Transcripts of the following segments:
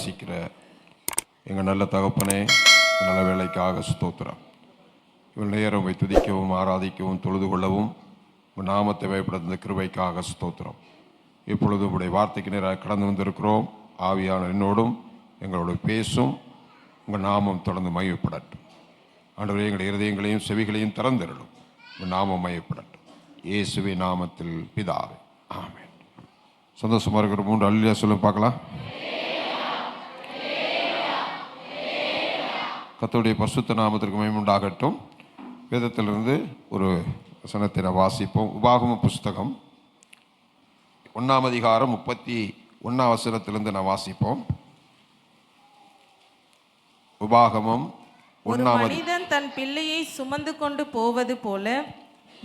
நேசிக்கிற எங்கள் நல்ல தகப்பனே, நல்ல வேலைக்காக ஸ்தோத்திரம். இவள் நேரம் துதிக்கவும் ஆராதிக்கவும் தொழுது கொள்ளவும் உங்கள் நாமத்தை பயப்படுத்த கிருபைக்காக ஸ்தோத்திரம். இப்பொழுது உங்களுடைய வார்த்தைக்கு நேராக கடந்து வந்திருக்கிறோம். ஆவியான என்னோடும் எங்களோட பேசும். உங்கள் நாமம் தொடர்ந்து மகிமைப்படட்டும். ஆண்டவரே, எங்களுடைய இருதயங்களையும் செவிகளையும் திறந்திரலும். உங்கள் நாமம் மகிமைப்படட்டும். இயேசுவின் நாமத்தில் பிதாவே, ஆமென். சந்தோஷமாக இருக்கிற 3 அல்லேலூயா சொல்லுங்க பார்க்கலாம். கர்த்தருடைய பரிசுத்த நாமத்திற்கு மகிமை உண்டாகட்டும். வேதத்திலிருந்து ஒரு வசனத்தை நான் வாசிப்போம். உபாகம புஸ்தகம் 1ஆம் அதிகாரம் 31ஆம் வசனத்திலிருந்து நான் வாசிப்போம். உபாகமம் ஒரு மனிதன் தன் பிள்ளையை சுமந்து கொண்டு போவது போல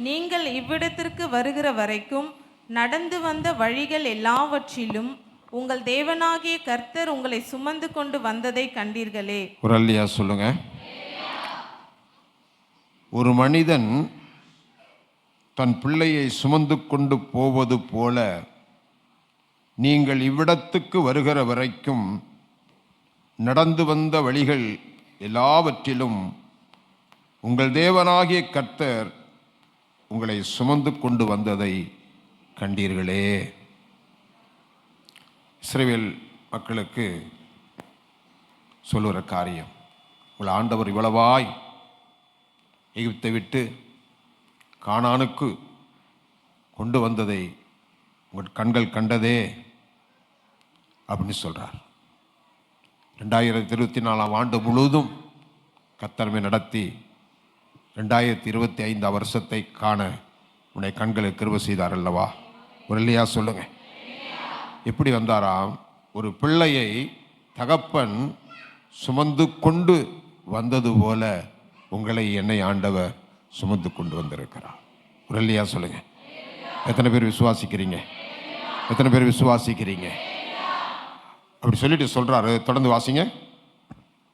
நீங்கள் இவ்விடத்திற்கு வருகிற வரைக்கும் நடந்து வந்த வழிகள் எல்லாவற்றிலும் உங்கள் தேவனாகிய கர்த்தர் உங்களை சுமந்து கொண்டு வந்ததை கண்டீர்களே. ஒரு அல்லேலூயா சொல்லுங்க. ஒரு மனிதன் தன் பிள்ளையை சுமந்து கொண்டு போவது போல நீங்கள் இவ்விடத்துக்கு வருகிற வரைக்கும் நடந்து வந்த வழிகள் எல்லாவற்றிலும் உங்கள் தேவனாகிய கர்த்தர் உங்களை சுமந்து கொண்டு வந்ததை கண்டீர்களே. இஸ்ரவேல் மக்களுக்கு சொல்லுகிற காரியம், உங்கள் ஆண்டவர் இவ்வளவாய் எகிப்தை விட்டு கானானுக்கு கொண்டு வந்ததை உங்கள் கண்கள் கண்டதே அப்படின்னு சொல்கிறார். 2024ஆம் ஆண்டு முழுவதும் கர்த்தர் நடத்தி 2025 வருஷத்தை காண உன்னை கண்களை கிருபை செய்தார் அல்லவா? ஒரு இல்லையா சொல்லுங்க. எப்படி வந்தாராம்? ஒரு பிள்ளையை தகப்பன் சுமந்து கொண்டு வந்தது போல உங்களை என்னை ஆண்டவர் சுமந்து கொண்டு வந்திருக்கிறார். ஒரு இல்லையா சொல்லுங்க. எத்தனை பேர் விசுவாசிக்கிறீங்க? எத்தனை பேர் விசுவாசிக்கிறீங்க? அப்படி சொல்லிட்டு சொல்றாரு. தொடர்ந்து வாசிங்க.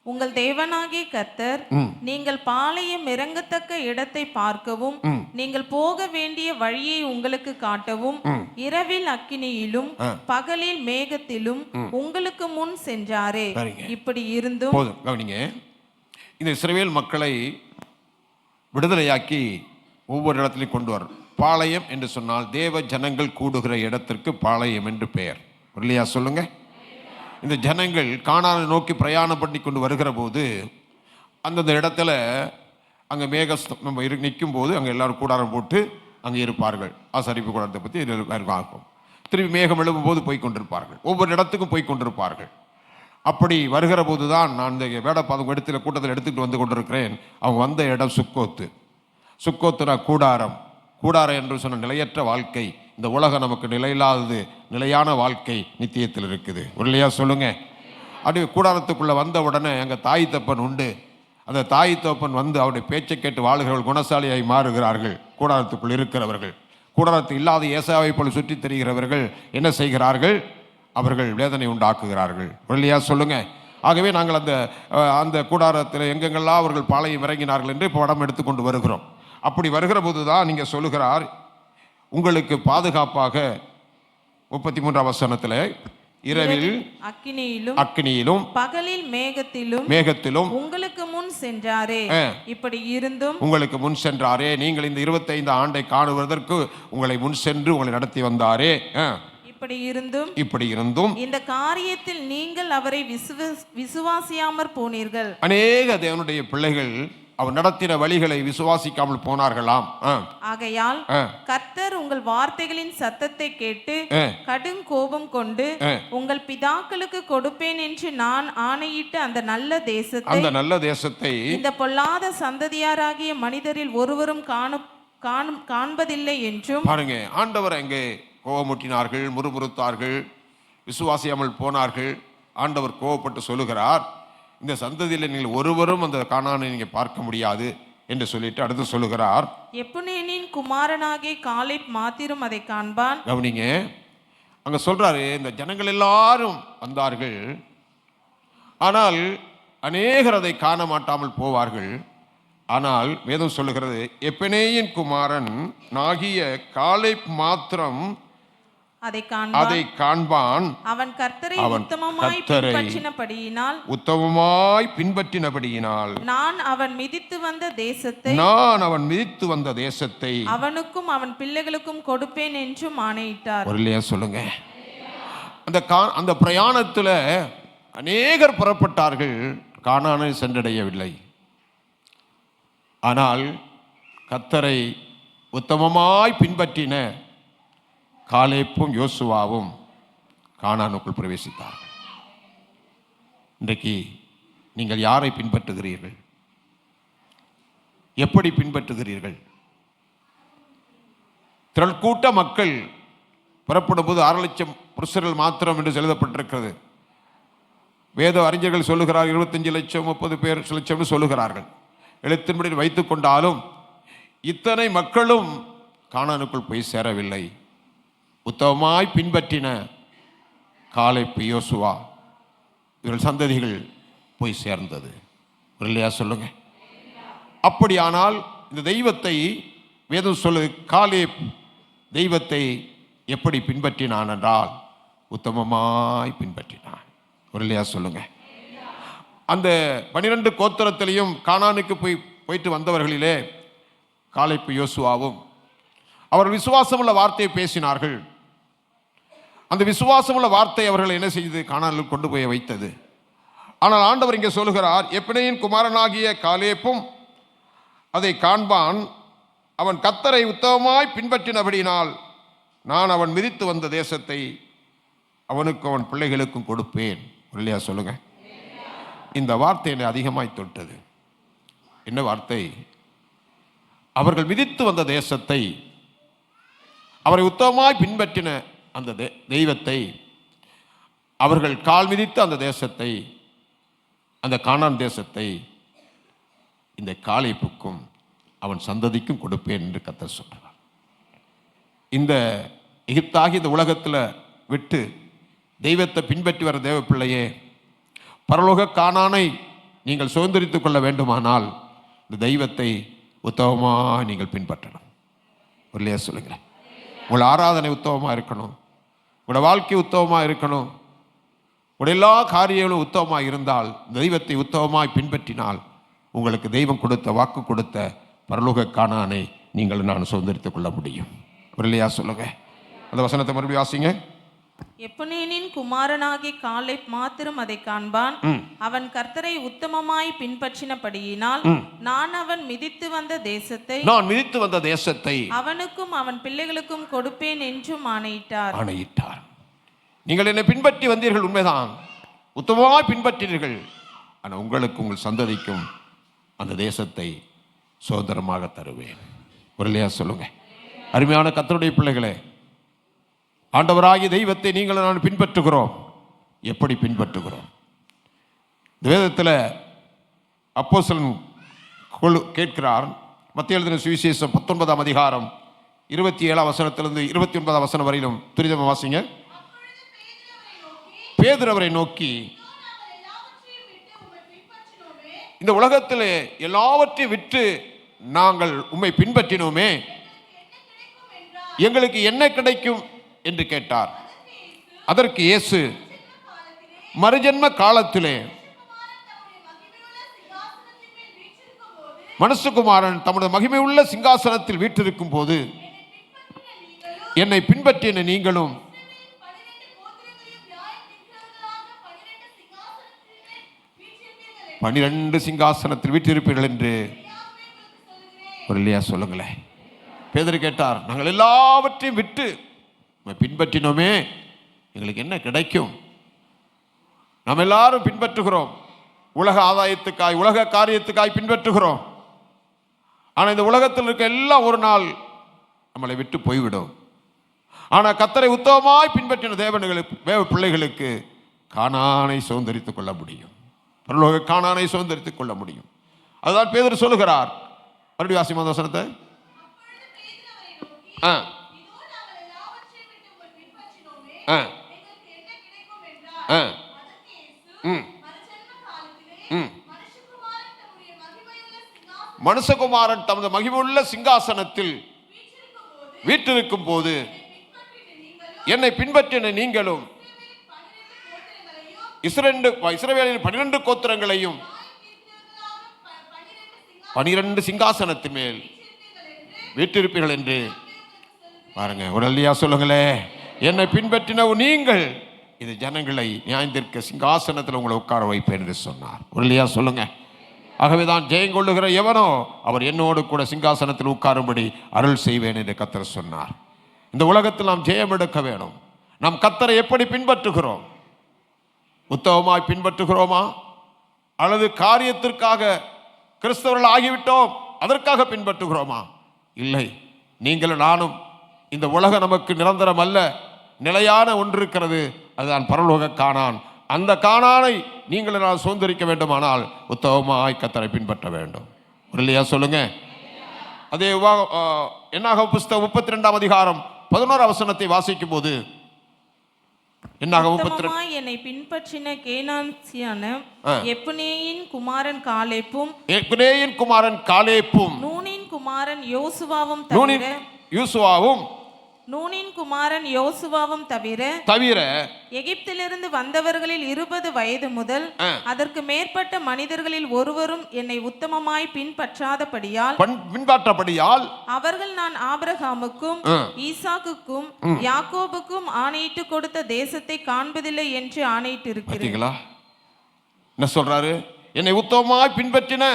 உங்கள் தேவனாகிய கர்த்தர் நீங்கள் பாளையம் இறங்கத்தக்க இடத்தை பார்க்கவும் நீங்கள் போக வேண்டிய வழியை உங்களுக்கு காட்டவும் இரவில் அக்கினியிலும் பகலில் மேகத்திலும் உங்களுக்கு முன் சென்றாரே. இப்படி இருந்தும் போதும் கவனிங்க. இந்த இஸ்ரவேல் மக்களை விடுதலையாக்கி ஒவ்வொரு இடத்திலையும் கொண்டு வர. பாளையம் என்று சொன்னால் தேவ ஜனங்கள் கூடுகிற இடத்திற்கு பாளையம் என்று பெயர். இல்லையா சொல்லுங்க. இந்த ஜனங்கள் கானானை நோக்கி பிரயாணம் பண்ணி கொண்டு வருகிற போது அந்தந்த இடத்துல அங்கே மேகம் நிற்கும் போது அங்கே எல்லாரும் கூடாரம் போட்டு அங்கே இருப்பார்கள். ஆசரிப்பு கூடாரத்தை பற்றி ஆகும். திரும்பி மேகம் எழுப்பும் போது போய் கொண்டிருப்பார்கள். ஒவ்வொரு இடத்துக்கும் போய் கொண்டிருப்பார்கள். அப்படி வருகிற போது தான் நான் இந்த வேடப்பாதம் இடத்துல கூட்டத்தில் எடுத்துக்கிட்டு வந்து கொண்டிருக்கிறேன். அவங்க வந்த இடம் சுக்கோத்து. சுக்கோத்துனா கூடாரம். கூடாரம் என்று சொன்ன நிலையற்ற வாழ்க்கை. இந்த உலகம் நமக்கு நிலையில்லாதது. நிலையான வாழ்க்கை நித்தியத்தில் இருக்குது. இல்லையா சொல்லுங்க. அப்படி கூடாரத்துக்குள்ளே வந்த உடனே அங்கே தாய் தப்பன் உண்டு. அந்த தாய் தப்பன் வந்து அவருடைய பேச்சை கேட்டு வாழுகிறவர்கள் குணசாலியாய் மாறுகிறார்கள். கூடாரத்துக்குள் இருக்கிறவர்கள். கூடாரத்து இல்லாத ஏசாவை போல் சுற்றி தெரிகிறவர்கள் என்ன செய்கிறார்கள்? அவர்கள் வேதனை உண்டாக்குகிறார்கள். இல்லையா சொல்லுங்க. ஆகவே நாங்கள் அந்த கூடாரத்தில் எங்கெங்கெல்லாம் அவர்கள் பாளையம் இறங்கினார்கள் என்று இப்போ படம் எடுத்துக்கொண்டு வருகிறோம். அப்படி வருகிற போது தான் நீங்கள் சொல்லுகிறார், உங்களுக்கு பாதுகாப்பாக 33ஆம் வசனத்தில் இரவில் அக்கினியிலும் பகலில் மேகத்திலும் உங்களுக்கு முன் சென்றாரே. இப்படி இருந்தும் உங்களுக்கு முன் சென்றாரே. நீங்கள் இந்த 25 ஆண்டை காணுவதற்கு உங்களை முன் சென்று உங்களை நடத்தி வந்தாரே. இப்படி இருந்தும் இந்த காரியத்தில் நீங்கள் அவரை விசுவாசியாமற் போனீர்கள். அநேக தேவனுடைய பிள்ளைகள் அவர் நடத்தின வழிகளை விசுவாசிக்காமல் போனார்களாம். ஆகையால் கர்த்தர் உங்கள் வார்த்தைகளின் சத்தத்தை கேட்டு கடும் கோபம் கொண்டு உங்கள் பிதாக்களுக்கு கொடுப்பேன் என்று நான் ஆணையிட்ட அந்த நல்ல தேசத்தை இந்த பொல்லாத சந்ததியாராகிய மனிதரில் ஒருவரும் காண்பதில்லை என்றும். பாருங்க, ஆண்டவர் எங்கே கோபமூட்டினார்கள், முறுமுறுத்தார்கள், விசுவாசியாமல் போனார்கள். ஆண்டவர் கோபப்பட்டு சொல்லுகிறார், இந்த சந்ததியில் நீங்கள் ஒருவரும் அந்த கானானை நீங்க பார்க்க முடியாது என்று சொல்லிட்டு அடுத்து சொல்லுகிறார், எப்புனேனின் குமாரனாகிய காலேப் மாத்திரம் அதை காண்பான். கவனிங்க, அங்க சொல்றாரு, இந்த ஜனங்கள் எல்லாரும் வந்தார்கள், ஆனால் அநேகர் அதை காண மாட்டாமல் போவார்கள். ஆனால் வேதம் சொல்லுகிறது, எப்பனேயின் குமாரன் ஆகிய காலேப் மாத்திரம் அதை காண்பான். அவன் கர்த்தரை அவன் உத்தமமாய் கர்த்தரை பின்பற்றினபடியினால் உத்தமமாய் பின்பற்றினபடியினால் நான் அவன் மிதித்து வந்த தேசத்தை அவனுக்கும் அவன் பிள்ளைகளுக்கும் கொடுப்பேன் என்றும் ஆணையிட்டார். ஒரு இல்லையா சொல்லுங்க. அந்த பிரயாணத்தில் அநேகர் புறப்பட்டார்கள், கானானை சென்றடையவில்லை. ஆனால் கர்த்தரை உத்தமமாய் பின்பற்றின காலேப்பும் யோசுவாவும் கானானுக்குள் பிரவேசித்தார். இன்றைக்கு நீங்கள் யாரை பின்பற்றுகிறீர்கள்? எப்படி பின்பற்றுகிறீர்கள்? திரள் கூட்ட மக்கள் புறப்படும் போது 6 லட்சம் புருஷர்கள் மாத்திரம் என்று எழுதப்பட்டிருக்கிறது. வேத அறிஞர்கள் சொல்லுகிறார்கள் 25 லட்சம் 30 பேர் லட்சம் சொல்லுகிறார்கள். எழுத்தின்படி வைத்துக் கொண்டாலும் இத்தனை மக்களும் கானானுக்குள் போய் சேரவில்லை. உத்தமமாய் பின்பற்றின காலேப்பு யோசுவா இவர்கள் சந்ததிகள் போய் சேர்ந்தது. இல்லையா சொல்லுங்க. அப்படியானால் இந்த தெய்வத்தை வேதம் சொல்லு, காலேப் தெய்வத்தை எப்படி பின்பற்றினான் என்றால் உத்தமமாய் பின்பற்றினான். இல்லையா சொல்லுங்க. அந்த 12 கோத்திரத்திலையும் கானானுக்கு போயிட்டு வந்தவர்களிலே காலேப்பு யோசுவாவும் அவர்கள் விசுவாசமுள்ள வார்த்தையை பேசினார்கள். அந்த விசுவாசமுள்ள வார்த்தை அவர்கள் என்ன செய்து கானானில் கொண்டு போய் வைத்தது. ஆனால் ஆண்டவர் இங்கே சொல்லுகிறார், எப்னேயின் குமாரனாகிய காலேப்பும் அதை காண்பான். அவன் கர்த்தரை உத்தமமாய் பின்பற்றினபடியினால் நான் அவன் மிதித்து வந்த தேசத்தை அவனுக்கும் அவன் பிள்ளைகளுக்கும் கொடுப்பேன். இல்லையா சொல்லுங்க. இந்த வார்த்தை என்னை அதிகமாய் தொட்டது. என்ன வார்த்தை? அவர்கள் மிதித்து வந்த தேசத்தை, அவரை உத்தமமாய் பின்பற்றின அந்த தெய்வத்தை, அவர்கள் கால் மிதித்த அந்த தேசத்தை, அந்த கானான் தேசத்தை இந்த காலேப்புக்கும் அவன் சந்ததிக்கும் கொடுப்பேன் என்று கர்த்தர் சொல்றார். இந்த எகிப்தாகி இந்த உலகத்தில் விட்டு தெய்வத்தை பின்பற்றி வர தேவ பிள்ளையே, பரலோக கானானை நீங்கள் சுதந்திரித்துக் கொள்ள வேண்டுமானால் இந்த தெய்வத்தை உத்தமமாக நீங்கள் பின்பற்றணும். இல்லையா சொல்லுங்களேன். உங்கள் ஆராதனை உத்தமமாக இருக்கணும், உங்களோட வாழ்க்கை உத்தமமாக இருக்கணும், உங்களுடைய எல்லா காரியங்களும் உத்தமமாக இருந்தால், தெய்வத்தை உத்தமமாய் பின்பற்றினால் உங்களுக்கு தெய்வம் கொடுத்த வாக்கு கொடுத்த பரலோக கானானை நீங்கள் நான் சுதந்திரித்துக் கொள்ள முடியும். இல்லையா சொல்லுங்க. அந்த வசனத்தை மறுபடியும் வாசிங்க. எப்னேயின் குமாரனாகிய காலேப் மாத்திரம் அதை காண்பான். அவன் கர்த்தரை உத்தமமாய் பின்பற்றினபடியினால் நான் அவன் மிதித்து வந்த தேசத்தை அவனுக்கும் அவன் பிள்ளைகளுக்கும் கொடுப்பேன் என்றும் ஆணையிட்டார். நீங்கள் என்னை பின்பற்றி வந்தீர்கள், உண்மைதான், உத்தமமாய் பின்பற்றினீர்கள். ஆனால் உங்களுக்கு உங்கள் சந்ததிக்கும் அந்த தேசத்தை சுதந்திரமாக தருவேன். இல்லையா சொல்லுங்க. அருமையான கர்த்தருடைய பிள்ளைகளே, ஆண்டவராகிய தெய்வத்தை நீங்கள் நான் பின்பற்றுகிறோம். எப்படி பின்பற்றுகிறோம்? இந்த வேதத்தில் அப்போஸ்தலன் கேட்கிறார். மத்தேயு எழுதின சுவிசேஷம் 19ஆம் அதிகாரம் 27ஆம் வசனத்திலிருந்து 29ஆம் வசனம் வரையிலும் துரிதமாக வாசிங்க. பேதுரு அவரை நோக்கி, இந்த உலகத்தில் எல்லாவற்றையும் விட்டு நாங்கள் உம்மை பின்பற்றினோமே, எங்களுக்கு என்ன கிடைக்கும் என்று கேட்டார். அதற்கு இயேசு, மறுஜன்ம காலத்திலே மனுஷகுமாரன் தம்முடைய மகிமை உள்ள சிங்காசனத்தில் வீற்றிருக்கும் போது என்னை பின்பற்றின நீங்களும் பன்னிரண்டு சிங்காசனத்தில் வீற்றிருப்பீர்கள் என்று இல்லையா சொல்லுங்களேன். பேதுரு கேட்டார், நாங்கள் எல்லாவற்றையும் விட்டு பின்பற்றினோமே, எங்களுக்கு என்ன கிடைக்கும்? நாம் எல்லாரும் பின்பற்றுகிறோம், உலக ஆதாயத்துக்காய் உலக காரியத்துக்காய் பின்பற்றுகிறோம். ஆனால் இந்த உலகத்தில் இருக்க எல்லாம் ஒரு நாள் நம்மளை விட்டு போய்விடும். ஆனால் கர்த்தரை உத்தமமாய் பின்பற்றின தேவ பிள்ளைகளுக்கு கானானை சுதந்திரித்துக் கொள்ள முடியும். பரலோக கானானை சுதந்திரித்துக் கொள்ள முடியும். அதுதான் பேதுரு சொல்லுகிறார். மறுபடியும் வாசிமா வசனத்தை. மனுஷகுமாரன் தமது மகிமையுள்ள சிங்காசனத்தில் வீற்றிருக்கும் போது என்னை பின்பற்றின நீங்களும் இஸ்ரவேலின் 12 கோத்திரங்களையும் 12 சிங்காசனத்தின் மேல் வீற்றிருப்பீர்கள் என்று பாருங்க. ஒரு அல்லையா சொல்லுங்களே, என்னை பின்பற்றின நீங்கள் இது ஜனங்களை நியாயத்திற்கு சிங்காசனத்தில் உங்களை உட்கார வைப்பேன் என்று சொன்னார். ஒரு அல்லையா சொல்லுங்க. ஆகவேதான் ஜெயங்கொள்ளுகிற எவனோ அவர் என்னோடு கூட சிங்காசனத்தில் உட்காரும்படி அருள் செய்வேன் என்று கர்த்தர் சொன்னார். இந்த உலகத்தில் நாம் ஜெயம் எடுக்க வேணும். நாம் கர்த்தரை எப்படி பின்பற்றுகிறோம்? உத்தமமாய் பின்பற்றுகிறோமா, அல்லது காரியத்திற்காக கிறிஸ்தவர்கள் ஆகிவிட்டோம் அதற்காக பின்பற்றுகிறோமா? இல்லை. நீங்களும் நானும், இந்த உலகம் நமக்கு நிரந்தரம் அல்ல, நிலையான ஒன்று இருக்கிறது, அதுதான் பரலோக கானான். அந்த கானானை நீங்கள் நான் சுதந்திரிக்க வேண்டுமானால் உத்தமமாய் கர்த்தரை பின்பற்ற வேண்டும். இல்லையா சொல்லுங்க. அதே என்னாகும் புஸ்தகம் 32ஆம் அதிகாரம் 11ஆம் வசனத்தை வாசிக்கும் போது, என்னை பின்பற்றின கேனான்சியான எப்புனேயின் குமாரன் காலேப்பும் நூனின் குமாரன் யோசுவாவும் தவிர எகிப்திலிருந்து வந்தவர்களில் 20 வயது முதல் அதற்கு மேற்பட்ட மனிதர்களில் ஒருவரும் என்னை உத்தமமாய் பின்பற்றாதபடியால் அவர்கள் நான் ஆபிரகாமுக்கும் ஈசாக்குக்கும் யாக்கோபுக்கும் ஆணையிட்டு கொடுத்த தேசத்தை காண்பதில்லை என்று ஆணையிட்டு இருக்கிறேன். என்ன சொல்றாரு? என்னை உத்தமமாய் பின்பற்றின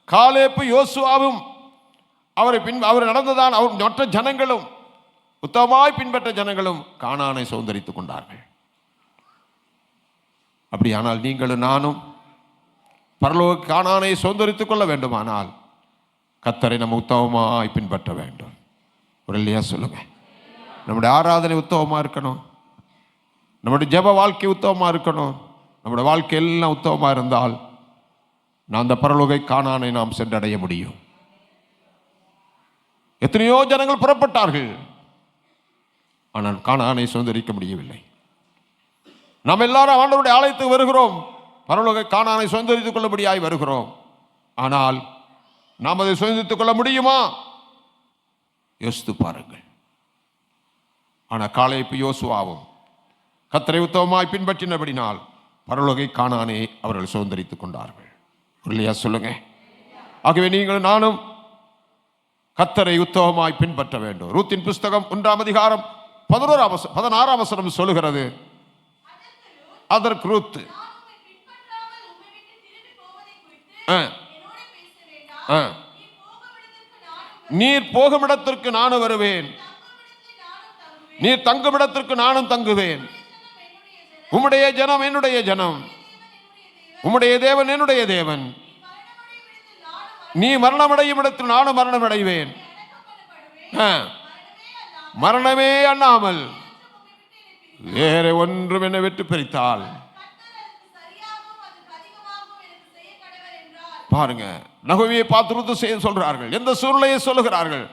காலேப்பு யோசுவாவும் அவர் நடந்ததான் அவர் மற்ற ஜனங்களும் உத்தமமாய் பின்பற்ற ஜனங்களும் கானானை சுதந்தரித்துக் கொண்டார்கள். அப்படியானால் நீங்களும் நானும் பரலோக கானானை சுதந்தரித்துக் கொள்ள வேண்டுமானால் கர்த்தரை நம்ம உத்தமமாய் பின்பற்ற வேண்டும். ஒரு இல்லையா சொல்லுங்க. நம்முடைய ஆராதனை உத்தமமா இருக்கணும், நம்முடைய ஜெப வாழ்க்கை உத்தமமா இருக்கணும். நம்முடைய வாழ்க்கை எல்லாம் உத்தமமா இருந்தால் நான் அந்த பரலோக கானானை நாம் சென்றடைய முடியும். எத்தனையோ ஜனங்கள் புறப்பட்டார்கள், ஆனால் கானானை சுதந்தரிக்க முடியவில்லை. நாம் எல்லாரும் ஆண்டவருடைய ஆலயத்துக்கு வருகிறோம், பரலோக கானானை சுதந்தரித்துக் கொள்ளபடியாய் வருகிறோம். ஆனால் நாம் அதை சுதந்தரித்துக் கொள்ள முடியுமா? யோசித்து பாருங்கள். ஆனால் காலேப்பு யோசுவாவும் கர்த்தரை உத்தமமாய் பின்பற்றினபடினால் பரலோக கானானை அவர்கள் சுதந்தரித்துக் கொண்டார்கள். இல்லையா சொல்லுங்க. ஆகவே நீங்களும் நானும் கர்த்தரை உத்தமமாய் பின்பற்ற வேண்டும். ரூத்தின் புஸ்தகம் 1ஆம் அதிகாரம் 16ஆம் வசனம் சொல்லுகிறது, அதற்கு ரூத் நீர் போகும் இடத்திற்கு நானும் வருவேன், நீர் தங்கும் இடத்திற்கு நானும் தங்குவேன். உம்முடைய ஜனம் என்னுடைய ஜனம், உம்முடைய தேவன் என்னுடைய தேவன். நீ மரணமடையும் இடத்தில் நானும் மரணமடைவேன். மரணமே அண்ணாமல் வேற ஒன்றும் என்னை விட்டு பிரித்தால். பாருங்க, நகோமியை பார்த்து சொல்றார்கள், எந்த சூழ்நிலையை சொல்லுகிறார்கள்?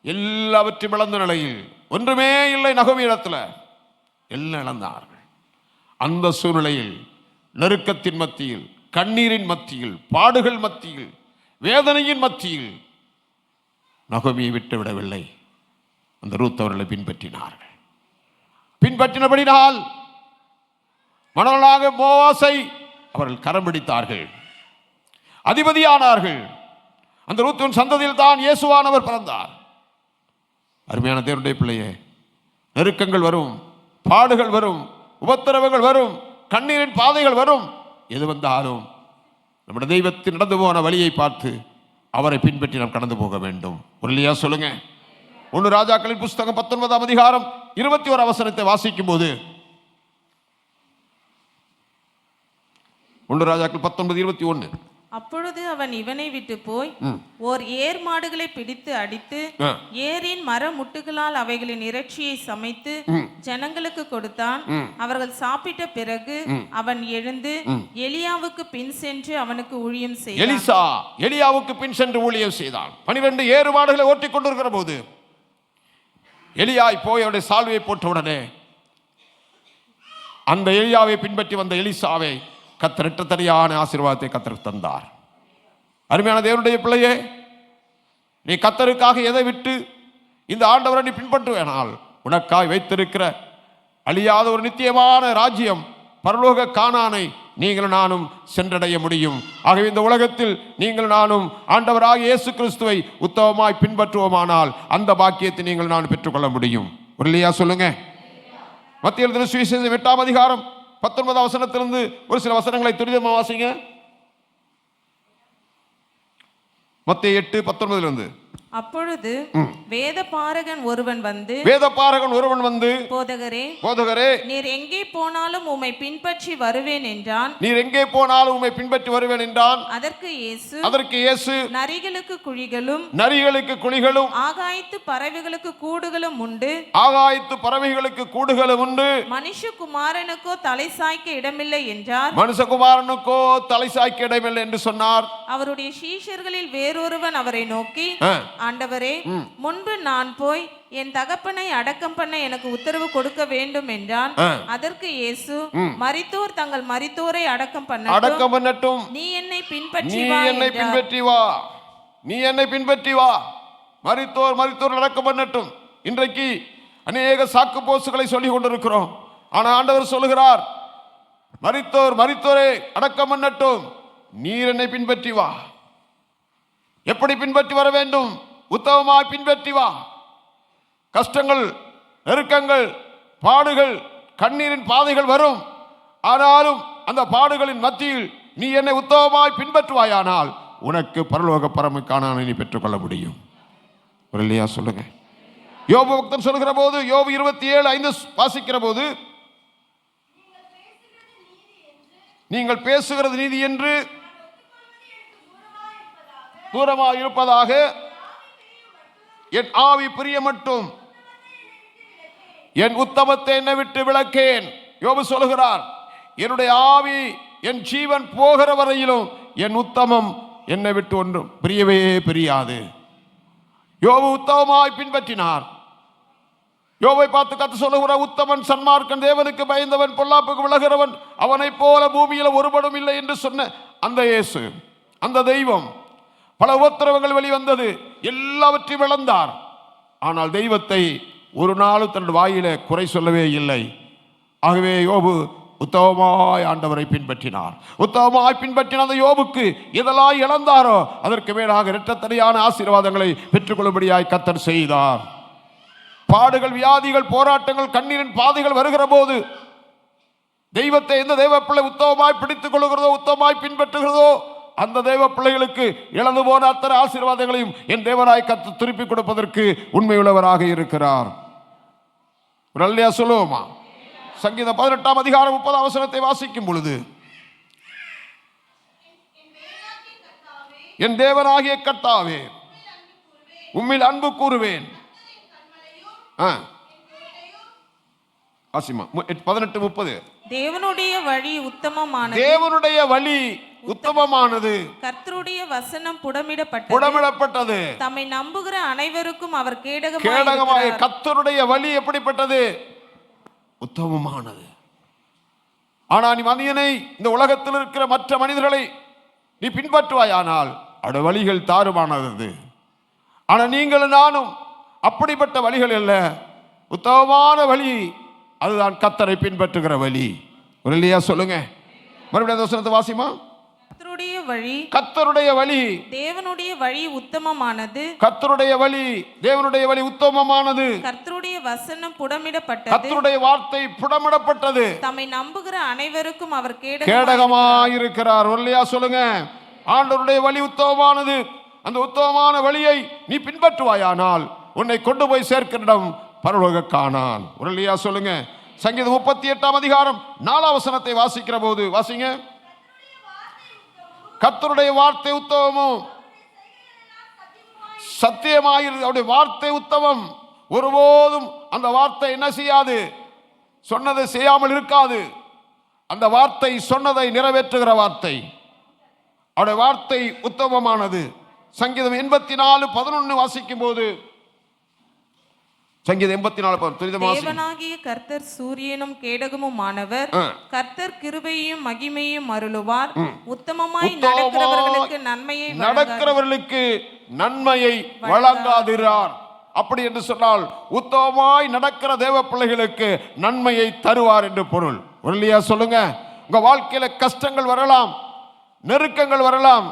எல்லாவற்றையும் இழந்த நிலையில், ஒன்றுமே இல்லை நகோமி இடத்துல, எல்லாம் இழந்தார்கள். அந்த சூழ்நிலையில், நெருக்கத்தின் மத்தியில், கண்ணீரின் மத்தியில், பாடுகள் மத்தியில், வேதனையின் மத்தியில் நகோமியை விட்டு விடவில்லை. அந்த ரூத் அவர்களை பின்பற்றினார்கள். பின்பற்றினபடினால் மணவனாக போவாசை அவர்கள் கரம் பிடித்தார்கள், அதிபதியானார்கள். அந்த ரூத்தின் சந்ததியில் தான் இயேசுவானவர் பிறந்தார். அருமையான தேவனுடைய பிள்ளையே, நெருக்கங்கள் வரும், பாடுகள் வரும், உபத்திரவங்கள் வரும், கண்ணீரின் பாதைகள் வரும். எது வந்தாலும் நம்முடைய தெய்வத்தில் நடந்து போன வழியை பார்த்து அவரை பின்பற்றி நாம் கடந்து போக வேண்டும். ஒரு இல்லையா சொல்லுங்க. 1 ராஜாக்களின் புஸ்தகம் 19ஆம் அதிகாரம் 21 வசனத்தை வாசிக்கும் போது, 1 ராஜாக்கள் 19:21, அப்பொழுது அவன் இவனை விட்டு போய் ஓர் ஏர் மாடுகளை பிடித்து அடித்து ஏரின் மர முட்டுகளால் அவைகளின் இறைச்சியை சமைத்து ஜனங்களுக்கு கொடுத்தான். அவர்கள் சாப்பிட்ட பிறகு அவன் எழுந்து எலியாவுக்கு பின் சென்று அவனுக்கு ஊழியம் செய்தான். எலியாவுக்கு பின் சென்று ஊழியம் செய்தான். 12 ஏறு மாடுகளை ஓட்டிக் கொண்டிருக்கிற போது எலியாய் போய் அவருடைய சால்வையை போட்ட உடனே அந்த எலியாவை பின்பற்றி வந்த எலிசாவை கர்த்தர் இரட்டத்தடியான ஆசீர்வாதத்தை கர்த்தர் தந்தார். அருமையான தேவனுடைய பிள்ளையே, நீ கர்த்தருக்காக எதை விட்டு இந்த ஆண்டவரை நீ பின்பற்றுவேனால் உனக்காய் வைத்திருக்கிற அழியாத ஒரு நித்தியமான ராஜ்யம் பரலோக கானானை நீங்கள் நானும் சென்றடைய முடியும். ஆகவே இந்த உலகத்தில் நீங்கள் நானும் ஆண்டவராக இயேசு கிறிஸ்துவை உத்தமமாய் பின்பற்றுவோமானால் அந்த பாக்கியத்தை நீங்கள் நான் பெற்றுக்கொள்ள முடியும். இல்லையா சொல்லுங்க. மத்திய எழுதின சுவிசேஷம் 8ஆம் அதிகாரம் 19ஆம் வசனத்திலிருந்து ஒரு சில வசனங்களை துரிதமாக வாசிங்க. மத்திய 8:19 அப்பொழுது வேதபாரகன் ஒருவன் வந்து போதகரே நீர் எங்கே போனாலும் உம்மை பின்பற்றி வருவேன் என்றான். அதற்கு இயேசு நரிகளுக்கு குழிகளும் ஆகாயத்து பறவைகளுக்கு கூடுகளும் உண்டு, மனுஷகுமாரனுக்கோ தலை சாய்க்க இடமில்லை என்று சொன்னார். அவருடைய சீஷர்களில் வேறொருவன் அவரை நோக்கி, ஆண்டவரே, முன்பு நான் போய் என் தகப்பனை அடக்கம் பண்ண எனக்கு உத்தரவு கொடுக்க வேண்டும் என்றான். அதற்கு இயேசு, மரித்தோர் தங்கள் மரித்தோரை அடக்கம் பண்ணட்டும், நீ என்னை பின்பற்றி வா. மரித்தோர் அடக்கம் பண்ணட்டும். இன்றைக்கு அநேக சாக்கு போசுகளை சொல்லிக் கொண்டிருக்கிறோம். ஆனால் ஆண்டவர் சொல்லுகிறார், மரித்தோரை அடக்கம் பண்ணட்டும், நீர் என்னை பின்பற்றி வா. எப்படி பின்பற்றி வர வேண்டும்? உத்தமமாய் பின்பற்றி வா. கஷ்டங்கள், நெருக்கங்கள், பாடுகள், கண்ணீரின் பாதைகள் வரும். ஆனாலும் அந்த பாடுகளின் மத்தியில் நீ என்னை உத்தமமாய் பின்பற்றுவாயானால் உனக்கு பரலோக பரமைக்கான நீ பெற்றுக்கொள்ள முடியும். இல்லையா சொல்லுங்க. யோபு பக்தன் சொல்லுகிற போது, யோபு 27:5 வாசிக்கிற போது, நீங்கள் பேசுகிறது நீதி என்று தூரமாக இருப்பதாக என் ஆவி பிரிய மட்டும் என் உத்தமத்தை என்னை விட்டு விலக்கேன். யோபு சொல்லுகிறார், என்னுடைய ஆவி என் ஜீவன் போகிற வரையிலும் என் உத்தமம் என்னை விட்டு ஒன்றும் பிரியவே பிரியாது. யோபு உத்தமமாய் பின்பற்றினார். யோபை பார்த்து கர்த்தர் சொல்லுகிற, உத்தமன் சன்மார்க்கன், தேவனுக்கு பயந்தவன், பொல்லாப்புக்கு விலகிறவன், அவனை போல பூமியில் ஒருபடும் இல்லை என்று சொன்ன அந்த இயேசு, அந்த தெய்வம், பல உபத்திரவங்கள் வெளிவந்தது, எல்லாவற்றையும் இழந்தார். ஆனால் தெய்வத்தை ஒரு நாளும் தன் வாயில குறை சொல்லவே இல்லை. ஆகவே யோபு உத்தமமாய் ஆண்டவரை பின்பற்றினார். உத்தமமாய் பின்பற்றின அந்த யோபுக்கு எதெல்லாம் இழந்தாரோ அதற்கு மேலாக இரட்டத்தனையான ஆசீர்வாதங்களை பெற்றுக்கொள்ளும்படியாய் கர்த்தர் செய்தார். பாடுகள், வியாதிகள், போராட்டங்கள், கண்ணீரின் பாதைகள் வருகிற போது தெய்வத்தை எந்த தெய்வ பிள்ளை உத்தமமாய் பிடித்துக் கொள்ளுகிறதோ, உத்தமமாய் பின்பற்றுகிறதோ, அந்த தெய்வ பிள்ளைகளுக்கு இழந்து போன அத்தனை ஆசீர்வாதங்களையும் என் தேவனாய் கர்த்தர் திருப்பி கொடுப்பதற்கு உண்மையுள்ளவராக இருக்கிறார். அல்லேலூயா சொல்லுவோமா? சங்கீதம் 18ஆம் அதிகாரம் 30ஆம் வசனத்தை வாசிக்கும் பொழுது, என் தேவனாகிய கர்த்தாவே, உம்மில் அன்பு கூறுவேன். 18:30 தேவனுடைய வழி உத்தமமானது, கர்த்தருடைய வசனம் புடமிடப்பட்டது, தம்மை நம்புகிற அனைவருக்கும் அவர் கேடகமாய். கர்த்தருடைய வழி எப்படிப்பட்டது? உத்தமமானது. ஆனா நீ மனிதனை, இந்த உலகத்தில் இருக்கிற மற்ற மனிதர்களை நீ பின்பற்றுவாயானால் அவருடைய வழிகள் தாறுமானது. ஆனா நீங்களும் நானும் அப்படிப்பட்ட வழிகள் அல்ல. உத்தமமான வழி அதுதான் கர்த்தரை பின்பற்றுகிற வழி. இல்லையா சொல்லுங்க. மறுபடியும் வசனத்தை வாசிமா. கர்த்தருடைய வழி தேவனுடைய வழி உத்தமமானது, கர்த்தருடைய வழி தேவனுடைய வழி உத்தமமானது, கர்த்தருடைய வசனம் புடமிடப்பட்டது, கர்த்தருடைய வார்த்தை புடமிடப்பட்டது, தம்மை நம்புகிற அனைவருக்கும் அவர் கேடகமாய் இருக்கிறார். இல்லையா சொல்லுங்க. ஆண்டவருடைய வழி உத்தமமானது. அந்த உத்தமமான வழியை நீ பின்பற்றுவாயானால் உன்னை கொண்டு போய் சேர்க்கிற இடம் பரலோக கானான். இல்லையா சொல்லுங்க. சங்கீதம் 38ஆம் அதிகாரம் 4ஆம் வசனத்தை வாசிக்கிற போது வாசிங்க. கர்த்தருடைய வார்த்தை உத்தமமும் சத்தியமாயிரு. அவருடைய வார்த்தை உத்தமம். ஒருபோதும் அந்த வார்த்தை என்ன செய்யாது? சொன்னதை செய்யாமல் இருக்காது. அந்த வார்த்தை சொன்னதை நிறைவேற்றுகிற வார்த்தை. அவருடைய வார்த்தை உத்தமமானது. சங்கீதம் 84:11 வாசிக்கும் போது, சங்கீதம் 84:11, தேவனாகிய கர்த்தர் சூரியனும் கேடகமுமானவர், கர்த்தர் கிருபையையும் மகிமையும் அருளுவார், உத்தமமாய் நடக்கிறவர்களுக்கு நன்மையை வழங்காதிரார். அப்படி என்று சொன்னால் உத்தமமாய் நடக்கிற தேவ பிள்ளைகளுக்கு நன்மையை தருவார் என்று பொருள். இல்லையா சொல்லுங்க. உங்க வாழ்க்கையில கஷ்டங்கள் வரலாம், நெருக்கங்கள் வரலாம்,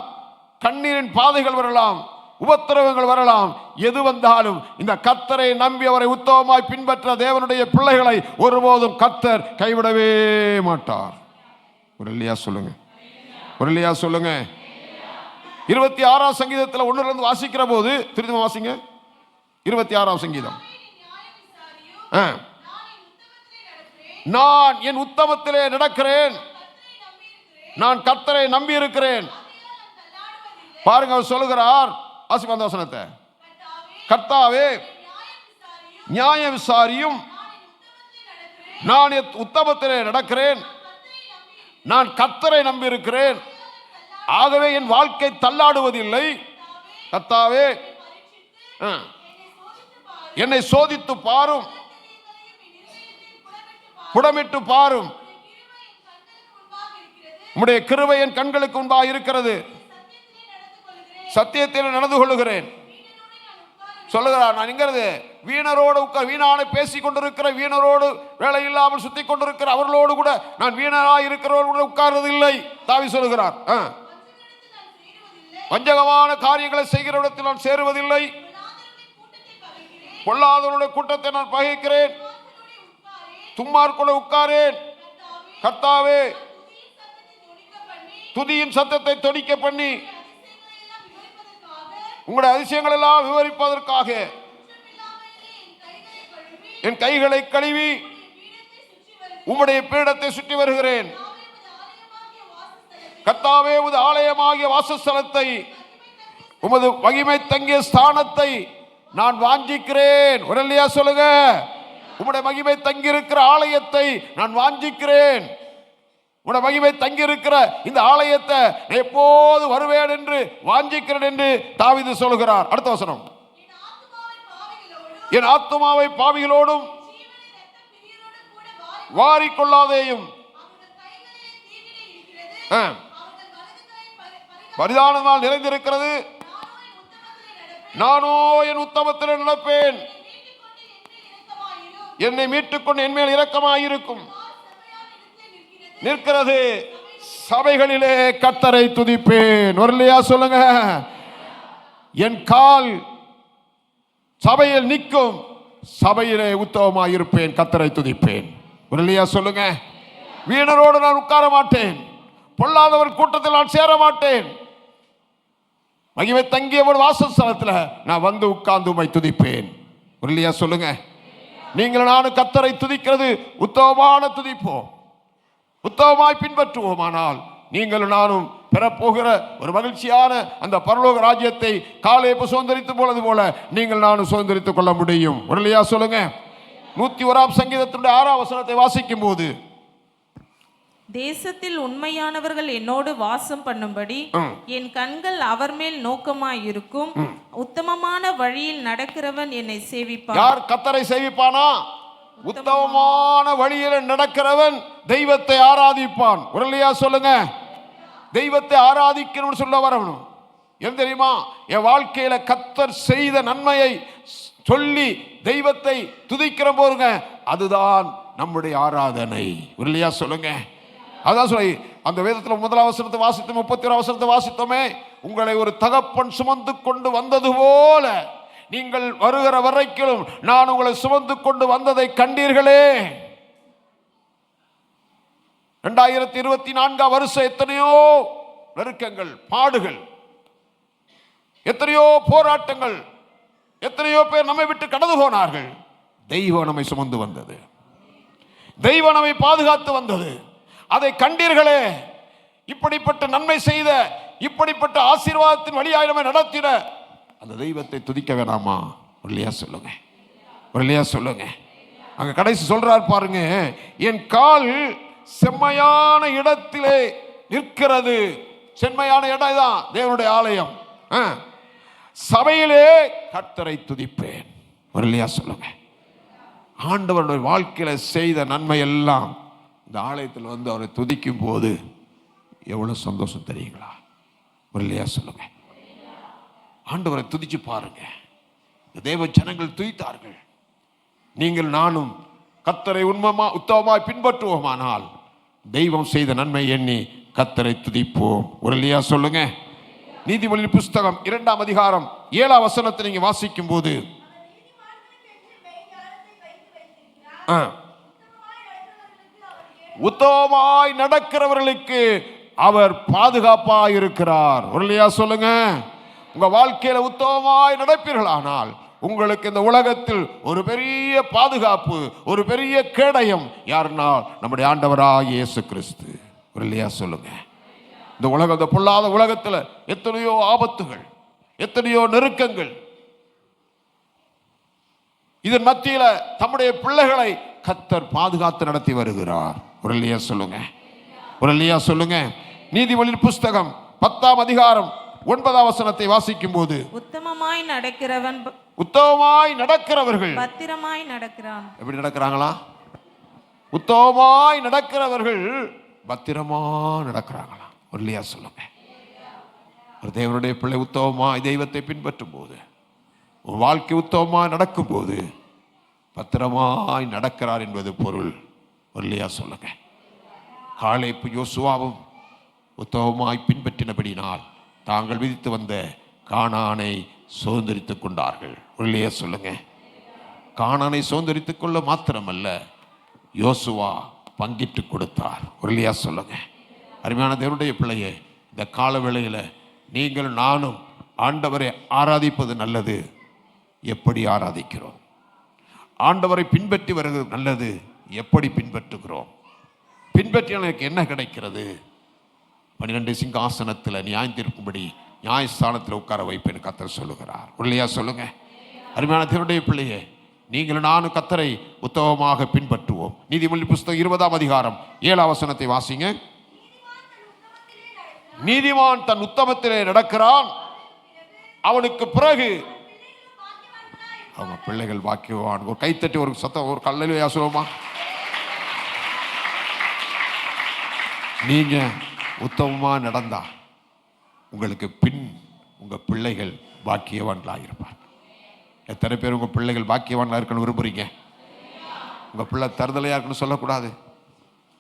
கண்ணீரின் பாதைகள் வரலாம், உபத்திரவங்கள் வரலாம். எது வந்தாலும் இந்த கர்த்தரை நம்பி அவரை உத்தமமாய் பின்பற்ற தேவனுடைய பிள்ளைகளை ஒருபோதும் கர்த்தர் கைவிடவே மாட்டார். ஒரு இல்லையா சொல்லுங்க, ஒரு இல்லையா சொல்லுங்க. 26ஆம் சங்கீதத்தில் 1 வாசிக்கிற போது திரும்ப வாசிங்க. 26ஆம் சங்கீதம். நான் என் உத்தமத்திலே நடக்கிறேன், நான் கர்த்தரை நம்பி இருக்கிறேன். பாருங்க, அவர் சொல்லுகிறார், ஆசீர்வாத வசனத்தை, கர்த்தாவே நியாய விசாரியும், நான் என் உத்தமத்திலே நடக்கிறேன், நான் கர்த்தரை நம்பி இருக்கிறேன், ஆகவே என் வாழ்க்கை தள்ளாடுவதில்லை. கர்த்தாவே என்னை சோதித்து பாரும், புடமிட்டு பாரும், உம்முடைய கிருபை என் கண்களுக்கு முன்பாக இருக்கிறது, சத்தியத்தில் நடந்து கொள்ளுகிறேன். சொல்லுகிறார், நான் இங்கிறது வீணரோடு வீணான பேசிக் கொண்டிருக்கிற வீணரோடு வேலை இல்லாமல் சுத்தி கொண்டிருக்கிற அவர்களோடு கூட நான் வீணராய் இருக்கிறவர்களோடு உட்கார்றது இல்லை. தாவீது சொல்லுகிறார், வஞ்சகமான காரியங்களை செய்கிற இடத்தில் நான் சேருவதில்லை, பொல்லாதவருடைய கூட்டத்தை நான் பகைக்கிறேன், துன்மார்க்கரோடு உட்காரேன். கர்த்தாவே துதியின் சத்தத்தை தொனிக்க பண்ணி உங்களுடைய அதிசயங்கள் எல்லாம் விவரிப்பதற்காக என் கைகளை கழுவி உம்முடைய பீடத்தை சுற்றி வருகிறேன். கர்த்தாவே உமது ஆலயமாகிய வாசஸ்தலத்தை, உமது மகிமை தங்கிய ஸ்தானத்தை நான் வாஞ்சிக்கிறேன். ஒரு இல்லையா சொல்லுங்க. உம்முடைய மகிமை தங்கி இருக்கிற ஆலயத்தை நான் வாஞ்சிக்கிறேன். உம்முடைய மகிமை தங்கி இருக்கிற இந்த ஆலயத்தை எப்போது வருவேன் என்று வாஞ்சிக்கிறேன் என்று தாவீது சொல்கிறார். அடுத்த வசனம், என் ஆத்துமாவை பாவிகளோடும் வாரிக்கொள்ளாதேயும், பரிதானமால் நிறைந்திருக்கிறது, நானோ என் உத்தமத்தில் நடப்பேன், என்னை மீட்டுக்கொண்டு என் மேல் இரக்கமாயிருக்கும். நிற்கிறது, சபைகளிலே கர்த்தரை துதிப்பேன். வரலையா சொல்லுங்க. என் கால் சபையில் நிற்கும், சபையிலே உத்தமமாயிருப்பேன், கர்த்தரை துதிப்பேன். வரலையா சொல்லுங்க. வீணரோடு நான் உட்கார மாட்டேன், பொல்லாதவர் கூட்டத்தில் நான் சேர மாட்டேன். மகிமை தங்கிய ஒரு வாசஸ்தலத்தில் நான் வந்து உட்கார்ந்து உம்மை துதிப்பேன். வரலையா சொல்லுங்க. நீங்கள் நானும் கர்த்தரை துதிக்கிறது உத்தமமான துதிப்போம், உத்தமமாய் பின்பற்றுவோம். ஆனால் நீங்கள் நானும் பெறப்போகிற ஒரு மகிழ்ச்சியான அந்த பரலோக ராஜ்யத்தை காலேபு சுதந்தரித்து போனது போல நீங்கள் நானும் சுதந்தரித்துக் கொள்ள முடியும். இல்லையா சொல்லுங்க. 101ஆம் சங்கீதத்தினுடைய 6ஆம் வசனத்தை வாசிக்கும் போது, தேசத்தில் உண்மையானவர்கள் என்னோடு வாசம் பண்ணும்படி என் கண்கள் அவர் மேல் நோக்கமாயிருக்கும், உத்தமமான வழியில் நடக்கிறவன் என்னை சேவிப்பான். யார் கர்த்தரை சேவிப்பானா? உத்தமமான வழியில் நடக்கிறவன் தெய்வத்தை ஆராதிப்பான். இல்லையா சொல்லுங்க. தெய்வத்தை ஆராதிக்கணும்னு சொல்ல வரணும். ஏன் தெரியுமா? என் வாழ்க்கையில கர்த்தர் செய்த நன்மையை சொல்லி தெய்வத்தை துதிக்கிற போதுங்க, அதுதான் நம்முடைய ஆராதனை. இல்லையா சொல்லுங்க. அதான் சொல்லி அந்த வேதத்தில் 1ஆம் வசனத்தை வாசித்து 31ஆம் வசனத்தை வாசித்தோமே, உங்களை ஒரு தகப்பன் சுமந்து கொண்டு வந்தது போல நீங்கள் வருகிற வரைக்கும் நான் உங்களை சுமந்து கொண்டு வந்ததை கண்டீர்களே. 2024 வருஷம் எத்தனையோ நெருக்கங்கள், பாடுகள், எத்தனையோ போராட்டங்கள், எத்தனையோ பேர் நம்மை விட்டு கடந்து போனார்கள். தெய்வம் நம்மை சுமந்து வந்தது, தெய்வம் நம்மை பாதுகாத்து வந்தது. அதை கண்டீர்களே. இப்படிப்பட்ட நன்மை செய்த, இப்படிப்பட்ட ஆசீர்வாதத்தின் வழியாய் நம்மை நடத்திட அந்த தெய்வத்தை துதிக்க வேணாமா? இல்லையா சொல்லுங்க, இல்லையா சொல்லுங்க. அங்க கடைசி சொல்றார் பாருங்க, என் கால் செம்மையான இடத்திலே நிற்கிறது. செம்மையான இடம் தான் தேவனுடைய ஆலயம். சபையிலே கர்த்தரை துதிப்பேன். இல்லையா சொல்லுங்க. ஆண்டவருடைய வாழ்க்கையில செய்த நன்மை எல்லாம் இந்த ஆலயத்தில் வந்து அவரை துதிக்கும் போது எவ்வளவு சந்தோஷம் தெரியுங்களா? இல்லையா சொல்லுங்க. ஆண்டவரை துதிச்சு பாருங்க. தேவ ஜனங்கள் துய்த்தார்கள். நீங்கள் நானும் கர்த்தரை உத்தமமாய் பின்பற்றுவோமானால் தெய்வம் செய்த நன்மை எண்ணி கர்த்தரை துதிப்போம். ஒரு இல்லையா சொல்லுங்க. நீதிமொழியின் புஸ்தகம் 2ஆம் அதிகாரம் 7ஆம் வசனத்தை நீங்க வாசிக்கும் போது உத்தமமாய் நடக்கிறவர்களுக்கு அவர் பாதுகாப்பாய் இருக்கிறார். ஒரு இல்லையா சொல்லுங்க. உங்க வாழ்க்கையில உத்தமமாய் நடப்பீர்களானால் உங்களுக்கு இந்த உலகத்தில் ஒரு பெரிய பாதுகாப்பு, ஒரு பெரிய கேடயம் யாருன்னா நம்முடைய ஆண்டவராகிய இயேசு கிறிஸ்து. ஒரு இல்லையா சொல்லுங்க. இந்த உலகம், இந்த பொல்லாத உலகத்தில் எத்தனையோ ஆபத்துகள், எத்தனையோ நெருக்கங்கள், இதன் மத்தியில தம்முடைய பிள்ளைகளை கர்த்தர் பாதுகாத்து நடத்தி வருகிறார். ஒரு இல்லையா சொல்லுங்க. ஒரு இல்லையா சொல்லுங்க. நீதிமொழியின் புஸ்தகம் 10ஆம் அதிகாரம் 9ஆம் வசனத்தை வாசிக்கும் போது உத்தமமாய் நடக்கிறவர்கள் பத்திரமாய் நடக்கிறான். எப்படி நடக்கிறாங்களா? உத்தமமாய் நடக்கிறவர்கள் பத்திரமா நடக்கிறாங்களா? ஒரு இல்லையா சொல்லுங்க. ஒரு தேவனுடைய பிள்ளை உத்தமமாய் தெய்வத்தை பின்பற்றும் போது, ஒரு வாழ்க்கை உத்தமமாய் நடக்கும் போது பத்திரமாய் நடக்கிறார் என்பது பொருள். ஒரு இல்லையா சொல்லுங்க. காலேப்பு யோசுவாவும் உத்தமமாய் பின்பற்றினபடினால் தாங்கள் விதித்து வந்த கானானை சுதந்திரித்துக் கொண்டார்கள். ஒரு இல்லையா சொல்லுங்க. கானானை சுதந்திரித்துக் கொள்ள மாத்திரமல்ல, யோசுவா பங்கிட்டு கொடுத்தார். ஒரு இல்லையா சொல்லுங்க. அருமையான தேவனுடைய பிள்ளையே, இந்த கால வேளையில் நீங்கள் நானும் ஆண்டவரை ஆராதிப்பது நல்லது. எப்படி ஆராதிக்கிறோம்? ஆண்டவரை பின்பற்றி வருகிறது நல்லது. எப்படி பின்பற்றுகிறோம்? பின்பற்றினால் எனக்கு என்ன கிடைக்கிறது? 12 சிங்காசனத்தில் நியாயத்திற்கும்படி நியாயஸ்தானத்தில் உட்கார வைப்பேன் கர்த்தர் சொல்லுகிறார். இல்லையா சொல்லுங்க. அருமையான தேவனுடைய பிள்ளையே, நீங்கள் நானும் கர்த்தரை உத்தமமாக பின்பற்றுவோம். நீதிமொழி புஸ்தகம் 20ஆம் அதிகாரம் 7ஆம் வசனத்தை வாசிங்க. நீதிமான் தன் உத்தமத்திலே நடக்கிறான், அவனுக்கு பிறகு அவங்க பிள்ளைகள் பாக்கியவான். ஒரு கைத்தட்டி ஒரு சத்தம், ஒரு கல்லையா சொல்லுமா? நீங்க உத்தமமா நடந்தா உங்களுக்கு பின் உங்க பிள்ளைகள் பாக்கியவான்களாக இருப்பார். எத்தனை பேர் உங்க பிள்ளைகள் பாக்கியவான்களாக இருக்கணும் விரும்புறீங்க? உங்க பிள்ளை தருதலையா இருக்குன்னு சொல்லக்கூடாது.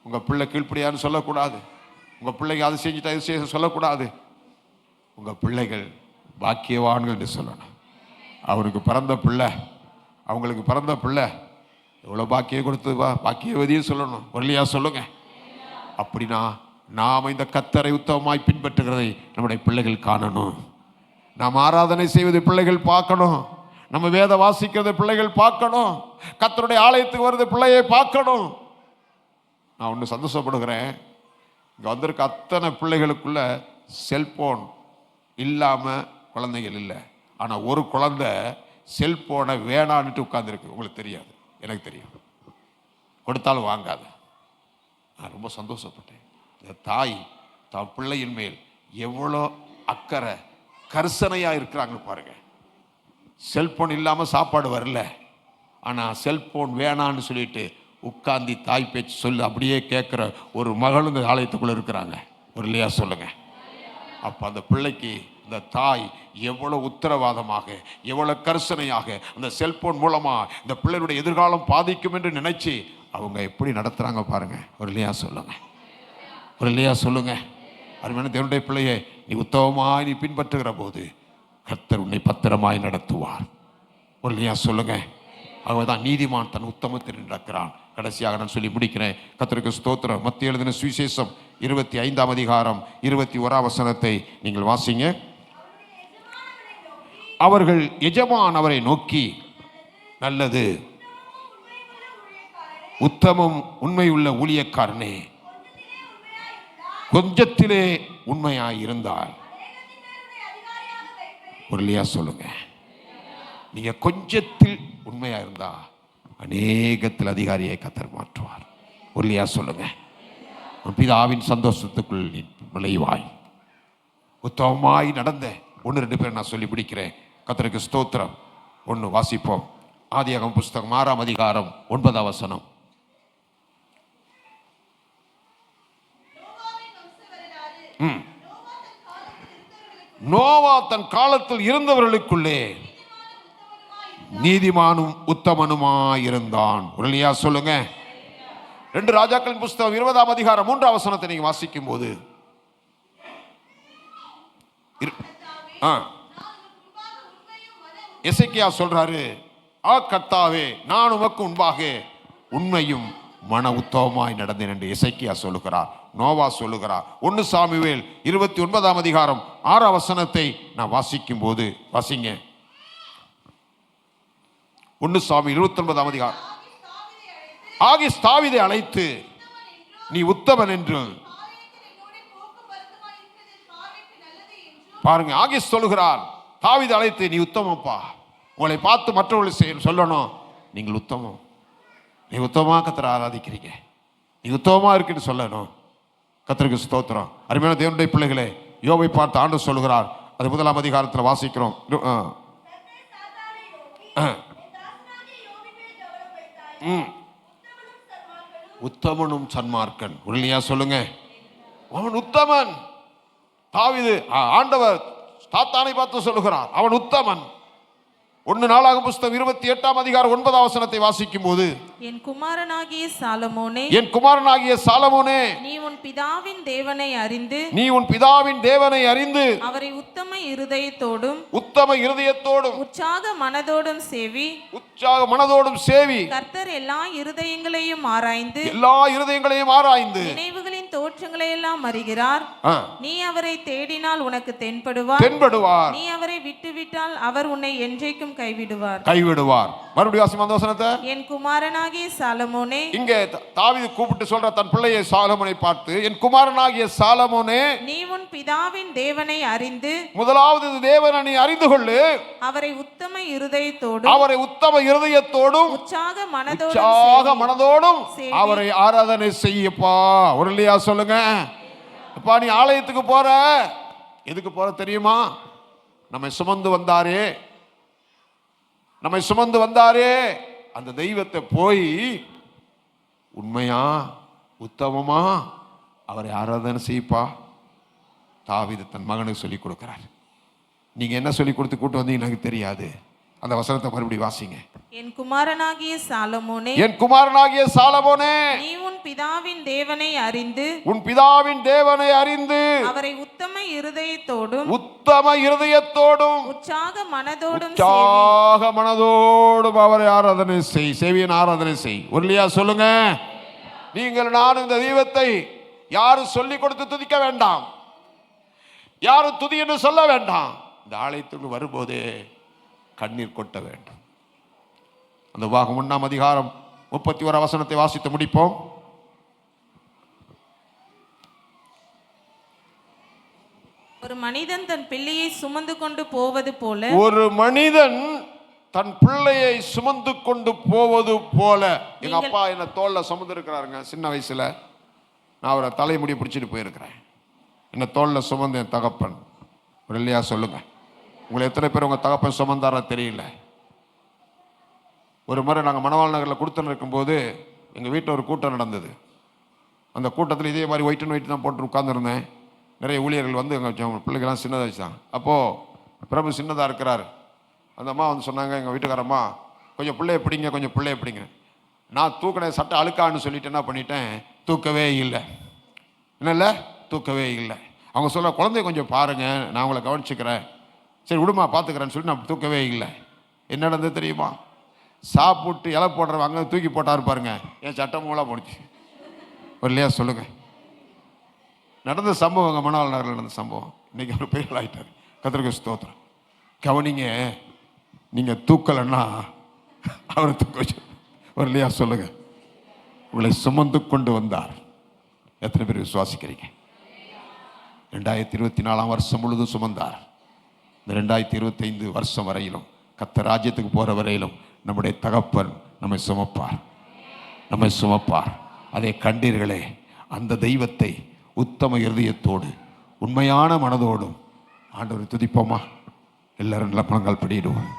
உங்க பிள்ளை கீழ்ப்படியான்னு சொல்லக்கூடாது. உங்க பிள்ளைங்க அது செஞ்சுட்டா இது செய்ய சொல்லக்கூடாது. உங்க பிள்ளைகள் பாக்கியவான்கள் என்று சொல்லணும். அவருக்கு பிறந்த பிள்ளை, அவங்களுக்கு பிறந்த பிள்ளை எவ்வளோ பாக்கியம் கொடுத்து பாக்கியவதியும் சொல்லணும். இல்லையா சொல்லுங்க. அப்படின்னா நாம் இந்த கர்த்தரை உத்தமமாய் பின்பற்றுகிறதை நம்முடைய பிள்ளைகள் காணணும். நாம் ஆராதனை செய்வதை பிள்ளைகள் பார்க்கணும். நம்ம வேத வாசிக்கிறதை பிள்ளைகள் பார்க்கணும். கர்த்தருடைய ஆலயத்துக்கு வருது பிள்ளையை பார்க்கணும். நான் ஒன்று சந்தோஷப்படுகிறேன், இங்கே வந்திருக்க அத்தனை பிள்ளைகளுக்குள்ள செல்போன் இல்லாமல் குழந்தைகள் இல்லை. ஆனால் ஒரு குழந்தை செல்போனை வேணான்னுட்டு உட்கார்ந்துருக்கு. உங்களுக்கு தெரியாது, எனக்கு தெரியும். கொடுத்தாலும் வாங்காது. நான் ரொம்ப சந்தோஷப்பட்டேன். இந்த தாய் தன் பிள்ளையின் மேல் எவ்வளோ அக்கறை கரிசனையாக இருக்கிறாங்க பாருங்க. செல்போன் இல்லாமல் சாப்பாடு வரல, ஆனால் செல்போன் வேணான்னு சொல்லிட்டு உட்கார்ந்து தாய் பேச்சு சொல்லி அப்படியே கேட்குற ஒரு மகளும் இந்த ஆலயத்துக்குள்ளே இருக்கிறாங்க. ஒரு இல்லையா சொல்லுங்க. அப்போ அந்த பிள்ளைக்கு இந்த தாய் எவ்வளோ உத்தரவாதமாக, எவ்வளோ கரிசனையாக அந்த செல்போன் மூலமாக இந்த பிள்ளைகளுடைய எதிர்காலம் பாதிக்கும் என்று நினைச்சு அவங்க எப்படி நடத்துகிறாங்க பாருங்க. ஒரு இல்லையா சொல்லுங்க. ஒரு இல்லையா சொல்லுங்க. அருமையான தேவனுடைய பிள்ளையை, நீ உத்தமமாய் நீ பின்பற்றுகிற போது கர்த்தர் உன்னை பத்திரமாய் நடத்துவார். ஒரு இல்லையா சொல்லுங்க. அவதான் நீதிமான் தன் உத்தமத்தில் நடக்கிறான். கடைசியாக நான் சொல்லி முடிக்கிறேன். கர்த்தருக்கு ஸ்தோத்திரம். மத்திய எழுதின சுவிசேஷம் 25ஆம் அதிகாரம் 21ஆம் வசனத்தை நீங்கள் வாசிங்க. அவர்கள் எஜமான் அவரை நோக்கி, நல்லது உத்தமம் உண்மையுள்ள ஊழியக்காரனே, கொஞ்சத்திலே உண்மையாய் இருந்தால். ஒரு இல்லையா சொல்லுங்க. நீங்க கொஞ்சத்தில் உண்மையா இருந்தா அநேகத்தில் அதிகாரியை கர்த்தர் மாற்றுவார். ஒரு இல்லையா சொல்லுங்க. பிதாவின் சந்தோஷத்துக்குள் நீ நுழைவாய். உத்தமமாய் நடந்த 1-2 பேர் நான் சொல்லி பிடிக்கிறேன். கர்த்தருக்கு ஸ்தோத்திரம். 1 வாசிப்போம். ஆதியாகமம் புஸ்தகம் 6ஆம் அதிகாரம் 9ஆம் வசனம். நோவா தன் காலத்தில் இருந்தவர்களுக்குள்ளே நீதிமானும் உத்தமனுமாயிருந்தான். உடனடியா சொல்லுங்க. 2 ராஜாக்களின் புஸ்தகம் 20ஆம் அதிகாரம் 3ஆம் வசனத்தை நீங்க வாசிக்கும் போது எசேக்கியா சொல்றாரு, கர்த்தாவே நான் உமக்கு முன்பாக உண்மையும் மன உத்தமமாய் நடந்தேன் என்று எசேக்கியா சொல்லுகிறார். நோவா சொல்லுகிறார். 1 சாமுவேல் 29ஆம் அதிகாரம் 6ஆம் வசனத்தை நான் வாசிக்கும் போது வாசிங்க. 1 சாமுவேல் 29ஆம் அதிகாரம். ஆகீஸ் தாவீதை அழைத்து நீ உத்தமன் என்று பாருங்க. ஆகீஸ் சொல்லுகிறார், தாவீதை அழைத்து நீ உத்தமப்பா, உங்களை பார்த்து மற்றவர்கள் சொல்லணும், நீங்கள் உத்தமம், நீ உத்தமமா கர்த்தரை ஆராதிக்கிறீங்க, நீ உத்தமமா இருக்குன்னு சொல்லணும். கர்த்தருக்கு ஸ்தோத்திரம். அருமையான தேவனுடைய பிள்ளைகளே, யோபை பார்த்து ஆண்டவர் சொல்லுகிறார். அது 1ஆம் அதிகாரத்தில் வாசிக்கிறோம். உத்தமனும் சன்மார்க்கன். உடனடியா சொல்லுங்க. அவன் உத்தமன். தாவீது ஆண்டவர் சாத்தானை பார்த்து சொல்லுகிறார், அவன் உத்தமன். 1 நாளாகமம் புஸ்தகம் 28ஆம் அதிகாரம் 9ஆம் வசனத்தை வாசிக்கும் போது, என் குமாரனாகிய சாலமோனே, என் குமாரனாகிய சாலமோனே, நீ உன் பிதாவின் தேவனை அறிந்து, நீ உன் பிதாவின் தேவனை அறிந்து அவரை உத்தம இருதயத்தோடும் உத்தம இருதயத்தோடும் உற்சாக மனதோடும் சேவி, உற்சாக மனதோடும் சேவி, கர்த்தர் எல்லா இருதயங்களையும் ஆராய்ந்து, எல்லா இருதயங்களையும் ஆராய்ந்து நினைவுகளின் தோற்றங்களை எல்லாம் அறிகிறார். நீ அவரை தேடினால் உனக்கு தென்படுவார். நீ அவரை விட்டுவிட்டால் அவர் உன்னை என்றைக்கும் கைவிடுவார். மறுபடியும் வாசிமா அந்த வசனத்தை. என் குமாரனாகிய சாலமோனே, இங்கே தாவீது கூப்பிட்டு சொல்ற தன் பிள்ளையை சாலமோனை பார்த்து, என் குமாரனாகிய சாலமோனே, நீ உன் பிதாவின் தேவனை அறிந்து, முதலாவது தேவனை நீ அறிந்து கொள்ளு, அவரை உத்தம இருதயத்தோடும் உற்சாக மனதோடும் அவரை ஆராதனை செய்யப்பா. ஒரு இல்லையா சொல்லுங்க. அப்பா, நீ ஆலயத்துக்கு போற, எதுக்கு போற தெரியுமா? நம்மை சுமந்து வந்தாரே அந்த தெய்வத்தை போய் உண்மையா உத்தமமா அவரை ஆராதனை செய்யப்பா. தாவீது தன் மகனுக்கு சொல்லிக் கொடுக்கிறார். நீங்க என்ன சொல்லி கொடுத்து கூட்டு வந்தீங்க எனக்கு தெரியாது. அந்த வசனத்தை மறுபடியும் வாசிங்க. என் குமாரனாகிய சாலமோனே, நீ உன் பிதாவின் தேவனை அறிந்து அவரை உத்தம இருதயத்தோடும் உற்சாக மனதோடும் அவரை ஆராதனை செய். சேவியன் ஆராதனை செய். ஒல்லியா சொல்லுங்க. நீங்கள் நானும் இந்த தெய்வத்தை யாரும் சொல்லிக் கொடுத்து துதிக்க வேண்டாம், யாரும் துதி என்று சொல்ல வேண்டாம். இந்த ஆலயத்துக்கு வரும்போதே கண்ணீர் கொட்ட வேண்டும். அந்த வாகம் 1ஆம் அதிகாரம் 31 வசனத்தை வாசித்து முடிப்போம். ஒரு மனிதன் தன் பிள்ளையை சுமந்து கொண்டு போவது போல, எங்க அப்பா என்ன தோல்ல சுமந்து இருக்கிறாருங்க. சின்ன வயசுல நான் அவரை தலைமுடி பிடிச்சிட்டு போயிருக்கிறேன். என்ன தோல்ல சுமந்து என் தகப்பன். ஒரு இல்லையா சொல்லுங்க. உங்களை எத்தனை பேர் உங்கள் தகப்பன் சுமந்தாரா தெரியல. ஒரு முறை நாங்கள் மணவாள் நகரில் கொடுத்துன்னு இருக்கும்போது எங்கள் வீட்டில் ஒரு கூட்டம் நடந்தது. அந்த கூட்டத்தில் இதே மாதிரி ஒயிட் அண்ட் ஒயிட் தான் போட்டு உட்காந்துருந்தேன். நிறைய ஊழியர்கள் வந்து எங்கள் பிள்ளைகள்லாம் சின்னதாக வச்சுதான். அப்போது பிரபு சின்னதாக இருக்கிறார். அந்த அம்மா வந்து சொன்னாங்க, எங்கள் வீட்டுக்காரம்மா கொஞ்சம் பிள்ளைய பிடிங்க. நான் தூக்கின சட்டை அழுக்கான்னு சொல்லிட்டு என்ன பண்ணிட்டேன், தூக்கவே இல்லை. அவங்க சொல்ல, குழந்தைய கொஞ்சம் பாருங்கள், நான் உங்களை கவனிச்சுக்கிறேன். சரி விடுமா பார்த்துக்கிறேன்னு சொல்லி நான் தூக்கவே இல்லை. என்ன நடந்தது தெரியுமா? சாப்பிட்டு இலை போடுறவங்க அங்கே தூக்கி போட்டாரு பாருங்க, என் சட்டம் மூலாக போடுச்சு. ஒரு இல்லையா சொல்லுங்க. நடந்த சம்பவம், எங்கள் மணவாள் நகரில் நடந்த சம்பவம். இன்னைக்கு அவர் பெரிய ஆகிட்டார். கர்த்தருக்கு ஸ்தோத்திரம். கவனிங்க, நீங்கள் தூக்கலைன்னா அவரை தூக்க வச்சு. ஒரு இல்லையா சொல்லுங்க. உங்களை சுமந்து கொண்டு வந்தார். எத்தனை பேர் விசுவாசிக்கிறீங்க? 2024ஆம் வருஷம் முழுதும் சுமந்தார். இந்த 2025 வருஷம் வரையிலும், கர்த்தர் ராஜ்யத்துக்கு போகிற வரையிலும் நம்முடைய தகப்பன் நம்மை சுமப்பார். அதை கண்டீர்களே. அந்த தெய்வத்தை உத்தம இருதயத்தோடு உண்மையான மனதோடும் ஆண்டவரை துதிப்போமா? எல்லாரும் முழங்கால் படியிடுவோம்.